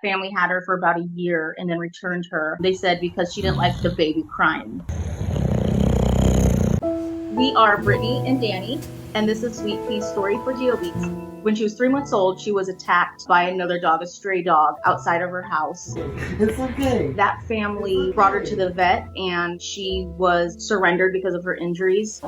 Family had her for about a year and then returned her. They said because she didn't like the baby crying. We are Brittany and Danny, and this is Sweet Pea's story for GeoBeats. When she was 3 months old, she was attacked by another dog, a stray dog, outside of her house. It's okay. That family brought her to the vet, and she was surrendered because of her injuries.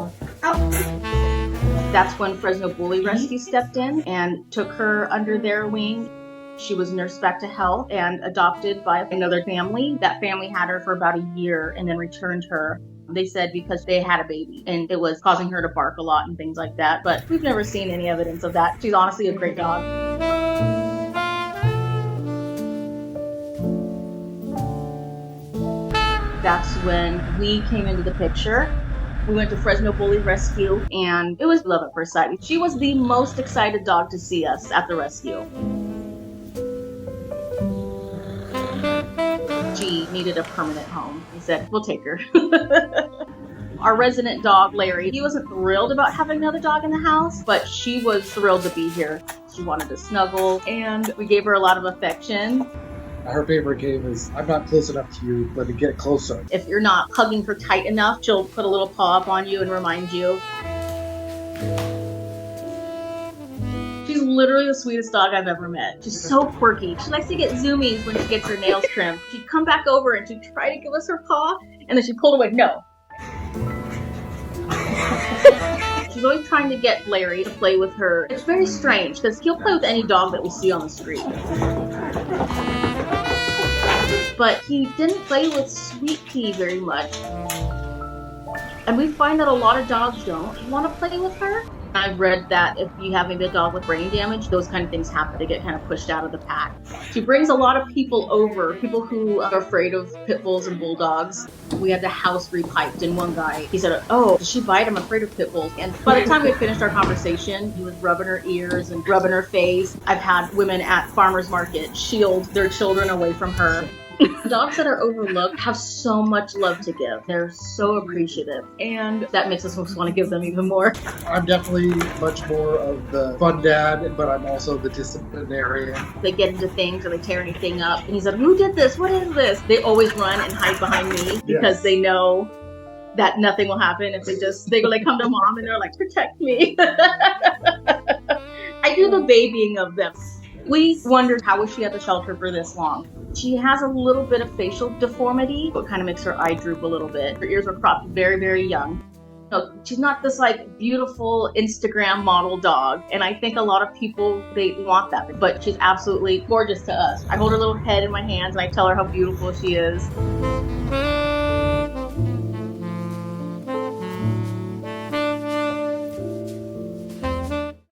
That's when Fresno Bully Rescue stepped in and took her under their wing. She was nursed back to health and adopted by another family. That family had her for about a year and then returned her. They said because they had a baby and it was causing her to bark a lot and things like that. But we've never seen any evidence of that. She's honestly a great dog. That's when we came into the picture. We went to Fresno Bully Rescue and it was love at first sight. She was the most excited dog to see us at the rescue. She needed a permanent home. We said, we'll take her. Our resident dog, Larry, he wasn't thrilled about having another dog in the house, but she was thrilled to be here. She wanted to snuggle, and we gave her a lot of affection. Her favorite game is I'm not close enough to you, but to get closer. If you're not hugging her tight enough, she'll put a little paw up on you and remind you. She's literally the sweetest dog I've ever met. She's so quirky. She likes to get zoomies when she gets her nails trimmed. She'd come back over and she'd try to give us her paw, and then she pulled away. No. She's always trying to get Larry to play with her. It's very strange because he'll play with any dog that we see on the street. But he didn't play with Sweet Pea very much. And we find that a lot of dogs don't want to play with her. I've read that if you have maybe a dog with brain damage, those kind of things happen. They get kind of pushed out of the pack. She brings a lot of people over, people who are afraid of pit bulls and bulldogs. We had the house repiped, and one guy, he said, "Oh, did she bite? I'm afraid of pit bulls." And by the time we had finished our conversation, he was rubbing her ears and rubbing her face. I've had women at farmers market shield their children away from her. Dogs that are overlooked have so much love to give. They're so appreciative, and that makes us want to give them even more. I'm definitely much more of the fun dad, but I'm also the disciplinarian. They get into things or they tear anything up, and he's like, "Who did this? What is this?" They always run and hide behind me because they know that nothing will happen if they come to mom and they're like, "Protect me." I do the babying of them. We wondered how was she at the shelter for this long. She has a little bit of facial deformity, what kind of makes her eye droop a little bit. Her ears were cropped very, very young. No, she's not this like beautiful Instagram model dog, and I think a lot of people, they want that, but she's absolutely gorgeous to us. I hold her little head in my hands and I tell her how beautiful she is.